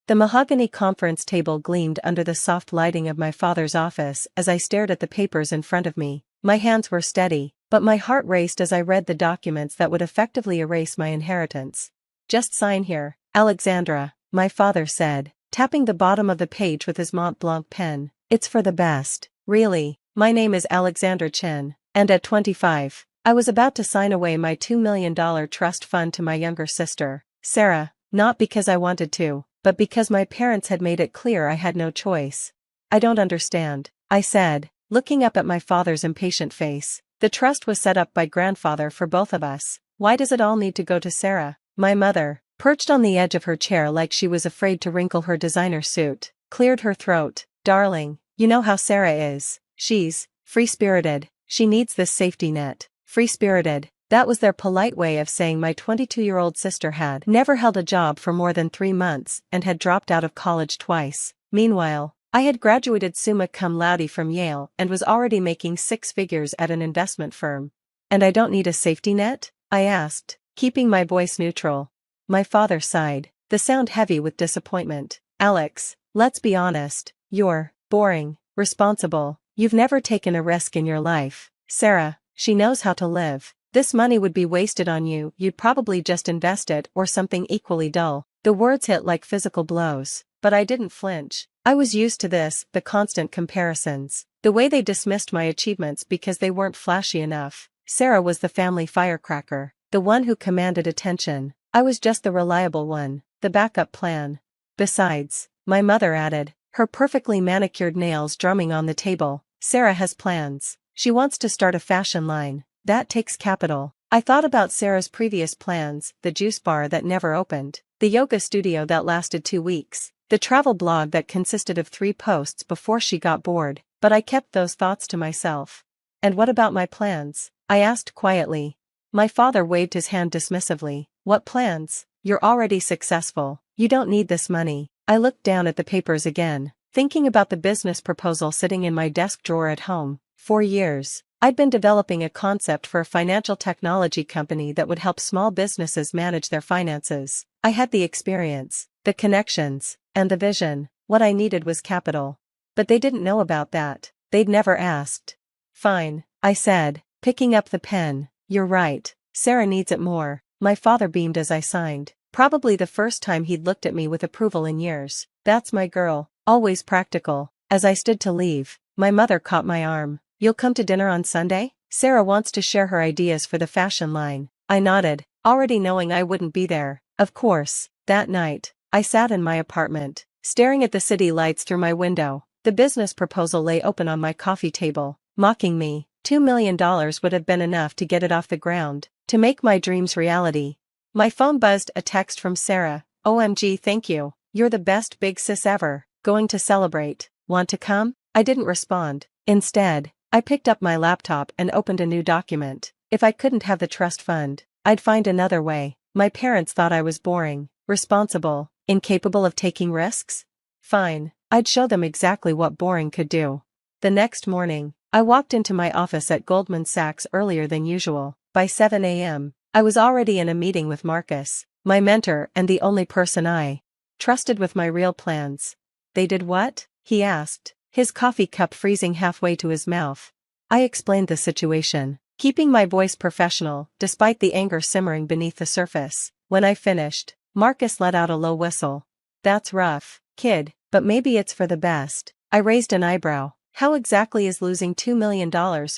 The mahogany conference table gleamed under the soft lighting of my father's office as I stared at the papers in front of me. My hands were steady, but my heart raced as I read the documents that would effectively erase my inheritance. "Just sign here, Alexandra," my father said, tapping the bottom of the page with his Mont Blanc pen. "It's for the best." Really, my name is Alexandra Chen, and at 25, I was about to sign away my $2 million trust fund to my younger sister, Sarah, not because I wanted to, but because my parents had made it clear I had no choice. "I don't understand," I said, looking up at my father's impatient face. "The trust was set up by grandfather for both of us. Why does it all need to go to Sarah?" My mother, perched on the edge of her chair like she was afraid to wrinkle her designer suit, cleared her throat. "Darling, you know how Sarah is. She's free-spirited. She needs this safety net." Free-spirited. That was their polite way of saying my 22-year-old sister had never held a job for more than 3 months and had dropped out of college twice. Meanwhile, I had graduated summa cum laude from Yale and was already making 6 figures at an investment firm. "And I don't need a safety net?" I asked, keeping my voice neutral. My father sighed, the sound heavy with disappointment. "Alex, let's be honest, you're boring, responsible. You've never taken a risk in your life. Sarah, she knows how to live. This money would be wasted on you, you'd probably just invest it or something equally dull." The words hit like physical blows, but I didn't flinch. I was used to this, the constant comparisons, the way they dismissed my achievements because they weren't flashy enough. Sarah was the family firecracker, the one who commanded attention. I was just the reliable one, the backup plan. "Besides," my mother added, her perfectly manicured nails drumming on the table, "Sarah has plans. She wants to start a fashion line. That takes capital." I thought about Sarah's previous plans, the juice bar that never opened, the yoga studio that lasted 2 weeks, the travel blog that consisted of 3 posts before she got bored, but I kept those thoughts to myself. "And what about my plans?" I asked quietly. My father waved his hand dismissively. "What plans? You're already successful. You don't need this money." I looked down at the papers again, thinking about the business proposal sitting in my desk drawer at home. For years, I'd been developing a concept for a financial technology company that would help small businesses manage their finances. I had the experience, the connections, and the vision. What I needed was capital. But they didn't know about that. They'd never asked. "Fine," I said, picking up the pen. "You're right. Sarah needs it more." My father beamed as I signed, probably the first time he'd looked at me with approval in years. "That's my girl, always practical." As I stood to leave, my mother caught my arm. "You'll come to dinner on Sunday? Sarah wants to share her ideas for the fashion line." I nodded, already knowing I wouldn't be there. Of course. That night, I sat in my apartment, staring at the city lights through my window. The business proposal lay open on my coffee table, mocking me. $2 million would have been enough to get it off the ground, to make my dreams reality. My phone buzzed, a text from Sarah. "OMG, thank you. You're the best big sis ever. Going to celebrate. Want to come?" I didn't respond. Instead, I picked up my laptop and opened a new document. If I couldn't have the trust fund, I'd find another way. My parents thought I was boring, responsible, incapable of taking risks. Fine, I'd show them exactly what boring could do. The next morning, I walked into my office at Goldman Sachs earlier than usual. By 7 a.m., I was already in a meeting with Marcus, my mentor and the only person I trusted with my real plans. "They did what?" he asked, his coffee cup freezing halfway to his mouth. I explained the situation, keeping my voice professional, despite the anger simmering beneath the surface. When I finished, Marcus let out a low whistle. "That's rough, kid, but maybe it's for the best." I raised an eyebrow. "How exactly is losing $2 million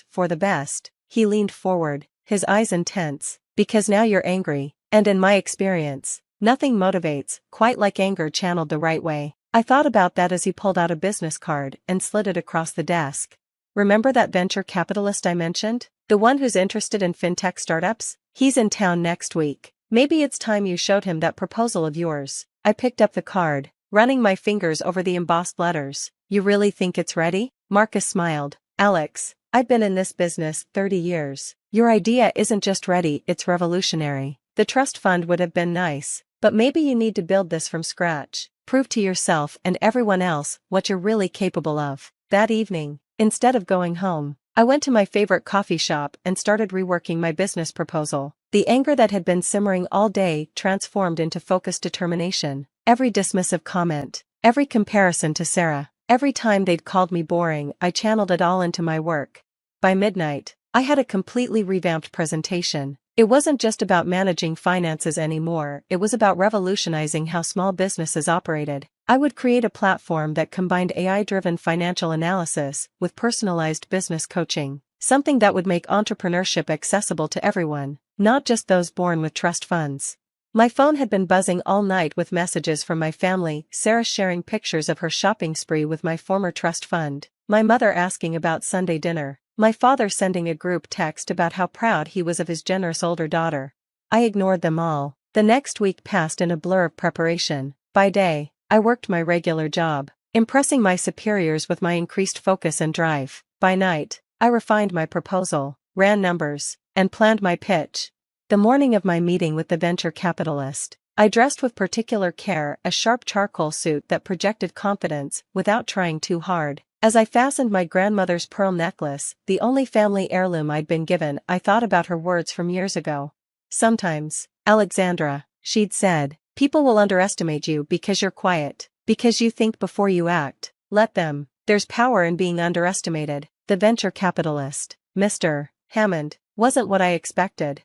for the best?" He leaned forward, his eyes intense. "Because now you're angry, and in my experience, nothing motivates quite like anger channeled the right way." I thought about that as he pulled out a business card and slid it across the desk. "Remember that venture capitalist I mentioned? The one who's interested in fintech startups? He's in town next week. Maybe it's time you showed him that proposal of yours." I picked up the card, running my fingers over the embossed letters. "You really think it's ready?" Marcus smiled. "Alex, I've been in this business 30 years. Your idea isn't just ready, it's revolutionary. The trust fund would have been nice, but maybe you need to build this from scratch. Prove to yourself and everyone else what you're really capable of." That evening, instead of going home, I went to my favorite coffee shop and started reworking my business proposal. The anger that had been simmering all day transformed into focused determination. Every dismissive comment, every comparison to Sarah, every time they'd called me boring, I channeled it all into my work. By midnight, I had a completely revamped presentation. It wasn't just about managing finances anymore, it was about revolutionizing how small businesses operated. I would create a platform that combined AI-driven financial analysis with personalized business coaching, something that would make entrepreneurship accessible to everyone, not just those born with trust funds. My phone had been buzzing all night with messages from my family, Sarah sharing pictures of her shopping spree with my former trust fund, my mother asking about Sunday dinner, my father sending a group text about how proud he was of his generous older daughter. I ignored them all. The next week passed in a blur of preparation. By day, I worked my regular job, impressing my superiors with my increased focus and drive. By night, I refined my proposal, ran numbers, and planned my pitch. The morning of my meeting with the venture capitalist, I dressed with particular care, a sharp charcoal suit that projected confidence without trying too hard. As I fastened my grandmother's pearl necklace, the only family heirloom I'd been given, I thought about her words from years ago. Sometimes, Alexandra, she'd said, people will underestimate you because you're quiet, because you think before you act. Let them. There's power in being underestimated. The venture capitalist, Mr. Hammond, wasn't what I expected.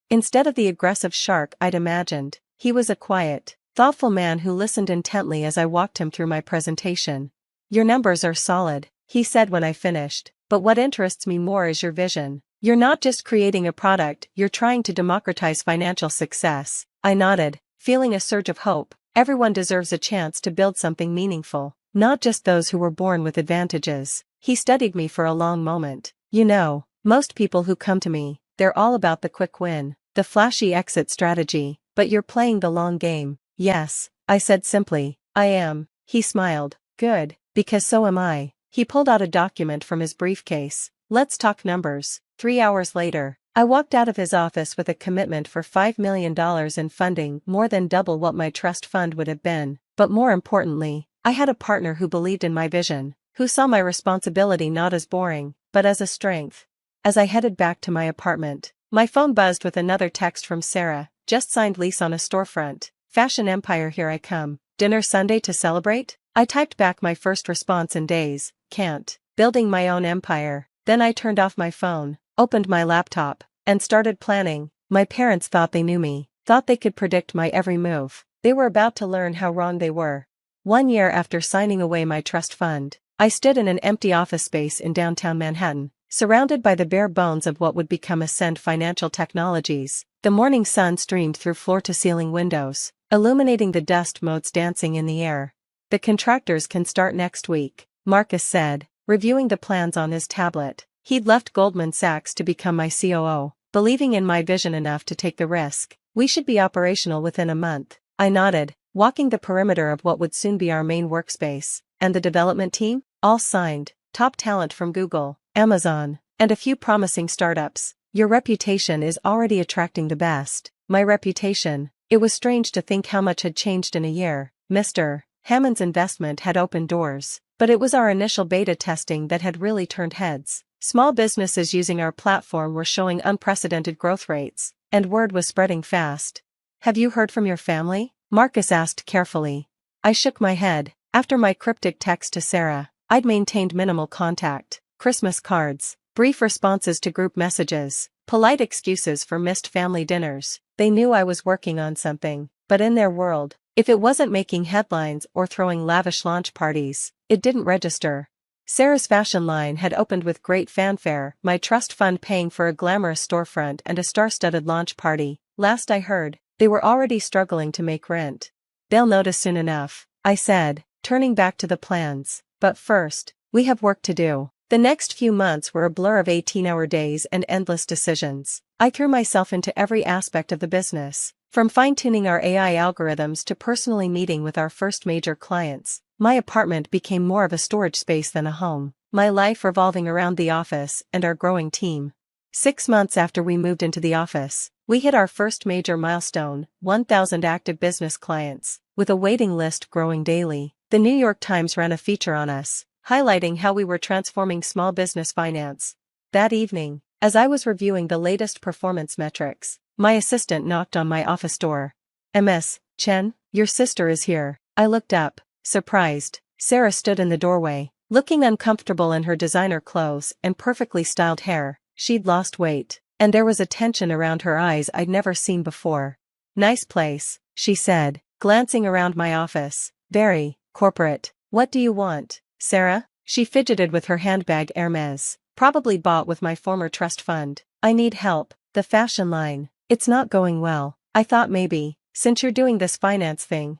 Instead of the aggressive shark I'd imagined, he was a quiet, thoughtful man who listened intently as I walked him through my presentation. Your numbers are solid, he said when I finished, but what interests me more is your vision. You're not just creating a product, you're trying to democratize financial success. I nodded, feeling a surge of hope. Everyone deserves a chance to build something meaningful, not just those who were born with advantages. He studied me for a long moment. You know, most people who come to me, they're all about the quick win, the flashy exit strategy, but you're playing the long game. Yes, I said simply, I am. He smiled. Good, because so am I. He pulled out a document from his briefcase. Let's talk numbers. 3 hours later, I walked out of his office with a commitment for $5 million in funding, more than double what my trust fund would have been. But more importantly, I had a partner who believed in my vision, who saw my responsibility not as boring, but as a strength. As I headed back to my apartment, my phone buzzed with another text from Sarah. Just signed lease on a storefront. Fashion empire, here I come. Dinner Sunday to celebrate? I typed back my first response in days. Can't. Building my own empire. Then I turned off my phone, opened my laptop, and started planning. My parents thought they knew me, thought they could predict my every move. They were about to learn how wrong they were. 1 year after signing away my trust fund, I stood in an empty office space in downtown Manhattan, surrounded by the bare bones of what would become Ascend Financial Technologies. The morning sun streamed through floor-to-ceiling windows, illuminating the dust motes dancing in the air. The contractors can start next week, Marcus said, reviewing the plans on his tablet. He'd left Goldman Sachs to become my COO, believing in my vision enough to take the risk. We should be operational within a month. I nodded, walking the perimeter of what would soon be our main workspace. And the development team? All signed, top talent from Google, Amazon, and a few promising startups. Your reputation is already attracting the best. My reputation. It was strange to think how much had changed in a year. Mr. Hammond's investment had opened doors, but it was our initial beta testing that had really turned heads. Small businesses using our platform were showing unprecedented growth rates, and word was spreading fast. Have you heard from your family? Marcus asked carefully. I shook my head. After my cryptic text to Sarah, I'd maintained minimal contact. Christmas cards, brief responses to group messages, polite excuses for missed family dinners. They knew I was working on something, but in their world, if it wasn't making headlines or throwing lavish launch parties, it didn't register. Sarah's fashion line had opened with great fanfare, my trust fund paying for a glamorous storefront and a star-studded launch party. Last I heard, they were already struggling to make rent. They'll notice soon enough, I said, turning back to the plans. But first, we have work to do. The next few months were a blur of 18-hour days and endless decisions. I threw myself into every aspect of the business, from fine-tuning our AI algorithms to personally meeting with our first major clients. My apartment became more of a storage space than a home, my life revolving around the office and our growing team. 6 months after we moved into the office, we hit our first major milestone, 1,000 active business clients, with a waiting list growing daily. The New York Times ran a feature on us, highlighting how we were transforming small business finance. That evening, as I was reviewing the latest performance metrics, my assistant knocked on my office door. Ms. Chen, your sister is here. I looked up, surprised. Sarah stood in the doorway, looking uncomfortable in her designer clothes and perfectly styled hair. She'd lost weight, and there was a tension around her eyes I'd never seen before. Nice place, she said, glancing around my office. Very corporate. What do you want, Sarah? She fidgeted with her handbag. Hermes, probably bought with my former trust fund. I need help. The fashion line. It's not going well. I thought maybe, since you're doing this finance thing,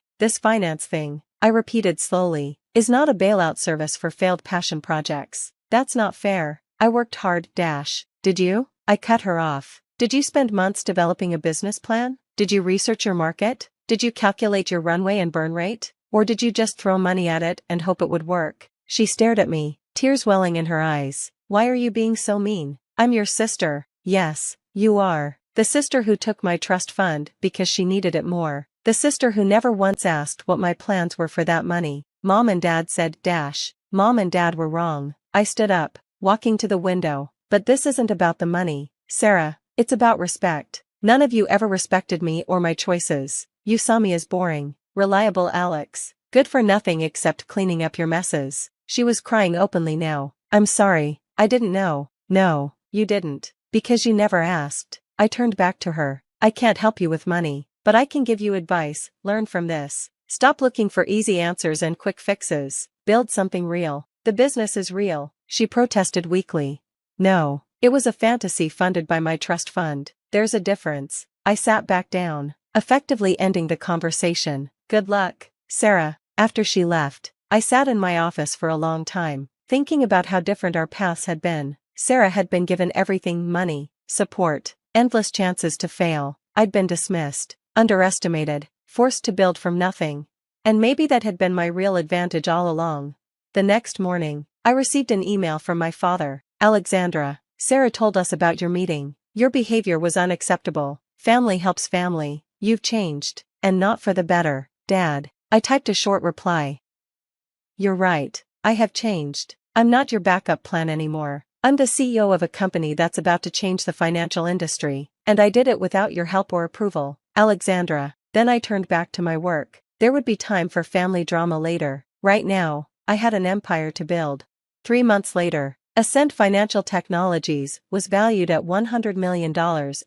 I repeated slowly, is not a bailout service for failed passion projects. That's not fair. I worked hard. Did you? I cut her off. Did you spend months developing a business plan? Did you research your market? Did you calculate your runway and burn rate? Or did you just throw money at it and hope it would work? She stared at me, tears welling in her eyes. Why are you being so mean? I'm your sister. Yes, you are. The sister who took my trust fund because she needed it more. The sister who never once asked what my plans were for that money. Mom and Dad said. Mom and Dad were wrong. I stood up, walking to the window. But this isn't about the money, Sarah. It's about respect. None of you ever respected me or my choices. You saw me as boring, reliable Alex, good for nothing except cleaning up your messes. She was crying openly now. I'm sorry, I didn't know. No, you didn't. Because you never asked. I turned back to her. I can't help you with money, but I can give you advice. Learn from this. Stop looking for easy answers and quick fixes. Build something real. The business is real, she protested weakly. No, it was a fantasy funded by my trust fund. There's a difference. I sat back down, effectively ending the conversation. Good luck, Sarah. After she left, I sat in my office for a long time, thinking about how different our paths had been. Sarah had been given everything: money, support, endless chances to fail. I'd been dismissed, underestimated, forced to build from nothing. And maybe that had been my real advantage all along. The next morning, I received an email from my father. Alexandra, Sarah told us about your meeting. Your behavior was unacceptable. Family helps family. You've changed, and not for the better, Dad. I typed a short reply. You're right, I have changed. I'm not your backup plan anymore. I'm the CEO of a company that's about to change the financial industry, and I did it without your help or approval, Alexandra. Then I turned back to my work. There would be time for family drama later. Right now, I had an empire to build. 3 months later, Ascent Financial Technologies was valued at $100 million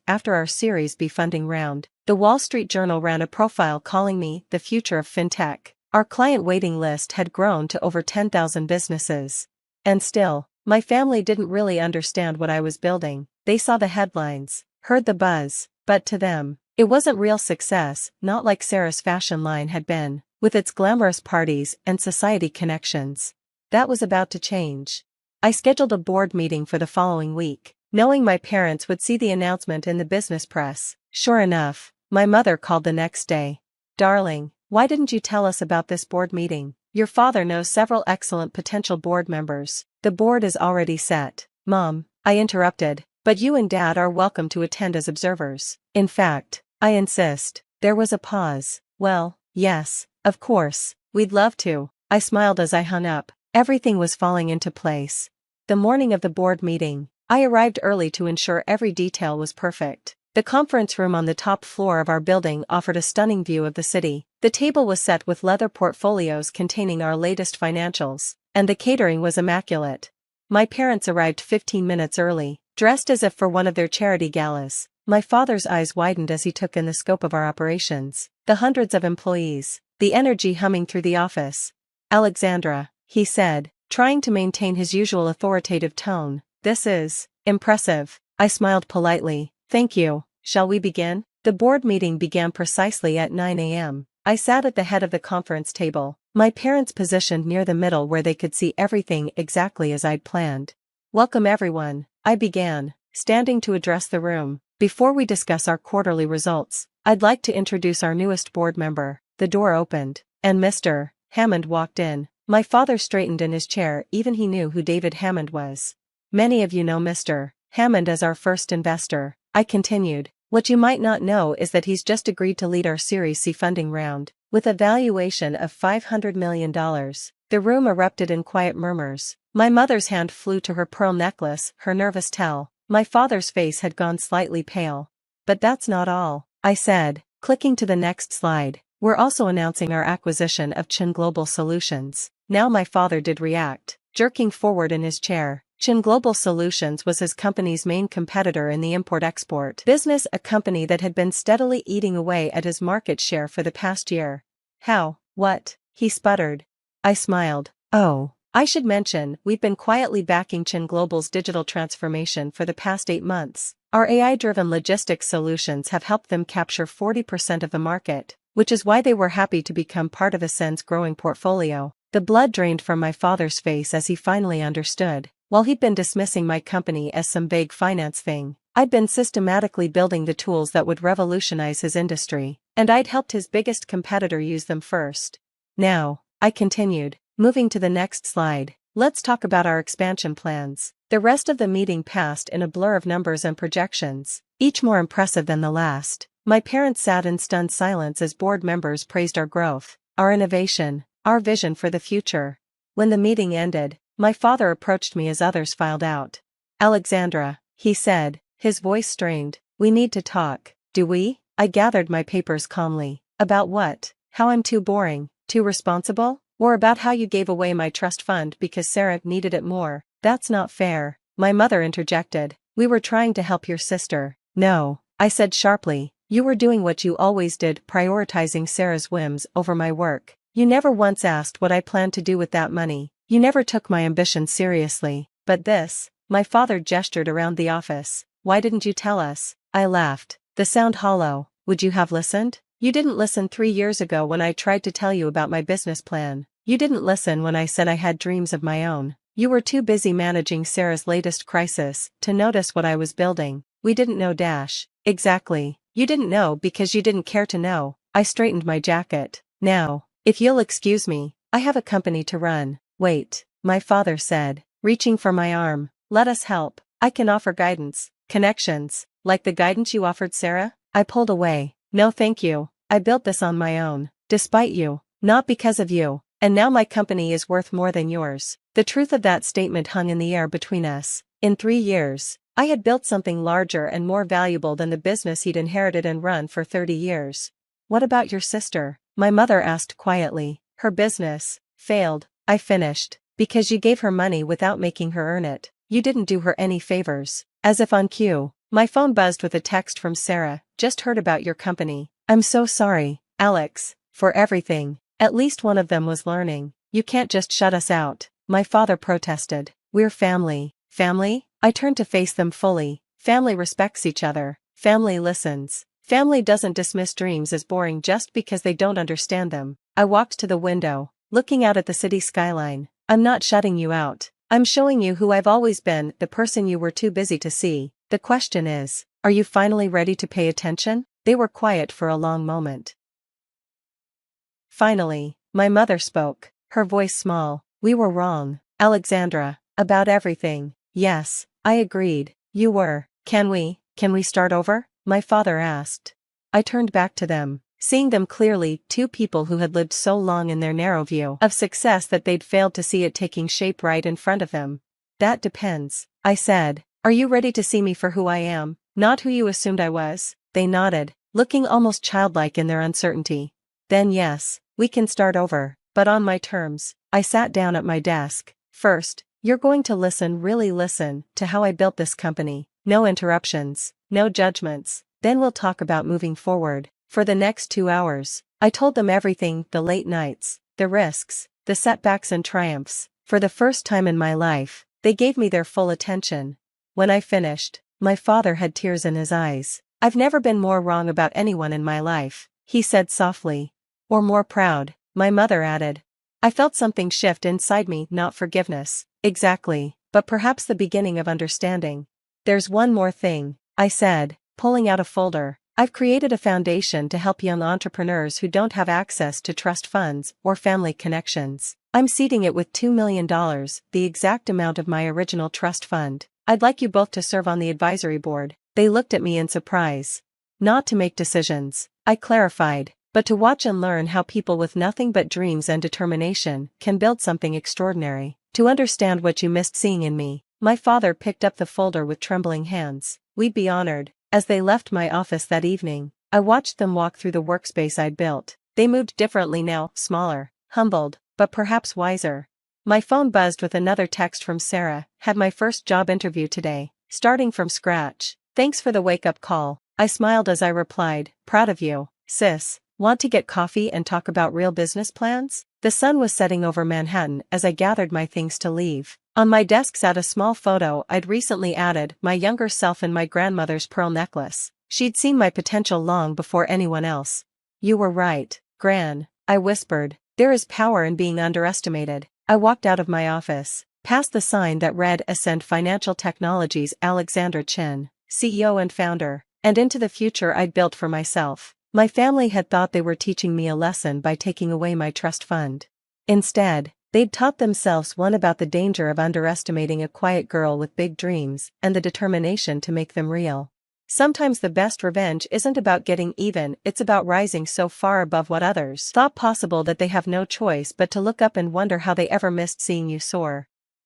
after our Series B funding round. The Wall Street Journal ran a profile calling me the future of fintech. Our client waiting list had grown to over 10,000 businesses. And still, my family didn't really understand what I was building. They saw the headlines, heard the buzz, but to them, it wasn't real success, not like Sarah's fashion line had been, with its glamorous parties and society connections. That was about to change. I scheduled a board meeting for the following week, knowing my parents would see the announcement in the business press. Sure enough, my mother called the next day. Darling, why didn't you tell us about this board meeting? Your father knows several excellent potential board members. The board is already set. Mom, I interrupted, but you and Dad are welcome to attend as observers. In fact, I insist. There was a pause. Well, yes, of course, we'd love to. I smiled as I hung up. Everything was falling into place. The morning of the board meeting, I arrived early to ensure every detail was perfect. The conference room on the top floor of our building offered a stunning view of the city. The table was set with leather portfolios containing our latest financials, and the catering was immaculate. My parents arrived 15 minutes early, dressed as if for one of their charity galas. My father's eyes widened as he took in the scope of our operations, the hundreds of employees, the energy humming through the office. Alexandra, he said, trying to maintain his usual authoritative tone, this is impressive. I smiled politely. Thank you. Shall we begin? The board meeting began precisely at 9 a.m. I sat at the head of the conference table, my parents positioned near the middle where they could see everything exactly as I'd planned. Welcome everyone, I began, standing to address the room. Before we discuss our quarterly results, I'd like to introduce our newest board member. The door opened, and Mr. Hammond walked in. My father straightened in his chair. Even he knew who David Hammond was. Many of you know Mr. Hammond as our first investor, I continued. What you might not know is that he's just agreed to lead our Series C funding round, with a valuation of $500 million. The room erupted in quiet murmurs. My mother's hand flew to her pearl necklace, her nervous tell. My father's face had gone slightly pale. But that's not all, I said, Clicking to the next slide, we're also announcing our acquisition of Chin Global Solutions. Now my father did react, jerking forward in his chair. Chin Global Solutions was his company's main competitor in the import-export business, a company that had been steadily eating away at his market share for the past year. How? What? He sputtered. I smiled. Oh, I should mention, we've been quietly backing Chin Global's digital transformation for the past 8 months. Our AI-driven logistics solutions have helped them capture 40% of the market, which is why they were happy to become part of Ascend's growing portfolio. The blood drained from my father's face as he finally understood. While he'd been dismissing my company as some vague finance thing, I'd been systematically building the tools that would revolutionize his industry, and I'd helped his biggest competitor use them first. Now, I continued, moving to the next slide, let's talk about our expansion plans. The rest of the meeting passed in a blur of numbers and projections, each more impressive than the last. My parents sat in stunned silence as board members praised our growth, our innovation, our vision for the future. When the meeting ended, my father approached me as others filed out. Alexandra, he said, his voice strained, we need to talk, do we? I gathered my papers calmly. About what? How I'm too boring, too responsible? Or about how you gave away my trust fund because Sarah needed it more? That's not fair, my mother interjected. We were trying to help your sister. No, I said sharply, you were doing what you always did, prioritizing Sarah's whims over my work. You never once asked what I planned to do with that money. You never took my ambition seriously. But this, my father gestured around the office. Why didn't you tell us? I laughed. The sound hollow. Would you have listened? You didn't listen 3 years ago when I tried to tell you about my business plan. You didn't listen when I said I had dreams of my own. You were too busy managing Sarah's latest crisis to notice what I was building. We didn't know dash. Exactly. You didn't know because you didn't care to know. I straightened my jacket. Now, if you'll excuse me, I have a company to run. Wait, my father said, reaching for my arm. Let us help. I can offer guidance, connections, like the guidance you offered Sarah. I pulled away. No thank you. I built this on my own. Despite you. Not because of you. And now my company is worth more than yours. The truth of that statement hung in the air between us. In 3 years, I had built something larger and more valuable than the business he'd inherited and run for 30 years. What about your sister? My mother asked quietly. Her business failed. I finished. Because you gave her money without making her earn it. You didn't do her any favors. As if on cue, my phone buzzed with a text from Sarah. Just heard about your company. I'm so sorry, Alex, for everything. At least one of them was learning. You can't just shut us out. My father protested. We're family. Family? I turned to face them fully. Family respects each other. Family listens. Family doesn't dismiss dreams as boring just because they don't understand them. I walked to the window, looking out at the city skyline. I'm not shutting you out. I'm showing you who I've always been, the person you were too busy to see. The question is, are you finally ready to pay attention? They were quiet for a long moment. Finally, my mother spoke, her voice small. We were wrong, Alexandra, about everything. Yes, I agreed. You were. Can we start over? My father asked. I turned back to them. Seeing them clearly, 2 people who had lived so long in their narrow view of success that they'd failed to see it taking shape right in front of them. That depends, I said. Are you ready to see me for who I am, not who you assumed I was? They nodded, looking almost childlike in their uncertainty. Then yes, we can start over, but on my terms. I sat down at my desk. First, you're going to really listen, to how I built this company. No interruptions, no judgments. Then we'll talk about moving forward. For the next 2 hours, I told them everything, the late nights, the risks, the setbacks and triumphs. For the first time in my life, they gave me their full attention. When I finished, my father had tears in his eyes. I've never been more wrong about anyone in my life, he said softly. Or more proud, my mother added. I felt something shift inside me, not forgiveness, exactly, but perhaps the beginning of understanding. There's one more thing, I said, pulling out a folder. I've created a foundation to help young entrepreneurs who don't have access to trust funds or family connections. I'm seeding it with $2 million, the exact amount of my original trust fund. I'd like you both to serve on the advisory board. They looked at me in surprise. Not to make decisions, I clarified, but to watch and learn how people with nothing but dreams and determination can build something extraordinary. To understand what you missed seeing in me. My father picked up the folder with trembling hands. We'd be honored. As they left my office that evening, I watched them walk through the workspace I'd built. They moved differently now, smaller, humbled, but perhaps wiser. My phone buzzed with another text from Sarah. Had my first job interview today, starting from scratch. Thanks for the wake-up call. I smiled as I replied, proud of you, sis. Want to get coffee and talk about real business plans? The sun was setting over Manhattan as I gathered my things to leave. On my desk sat a small photo I'd recently added, my younger self and my grandmother's pearl necklace. She'd seen my potential long before anyone else. You were right, Gran, I whispered. There is power in being underestimated. I walked out of my office, past the sign that read Ascend Financial Technologies Alexandra Chin, CEO and founder, and into the future I'd built for myself. My family had thought they were teaching me a lesson by taking away my trust fund. Instead, they'd taught themselves one about the danger of underestimating a quiet girl with big dreams and the determination to make them real. Sometimes the best revenge isn't about getting even, it's about rising so far above what others thought possible that they have no choice but to look up and wonder how they ever missed seeing you soar.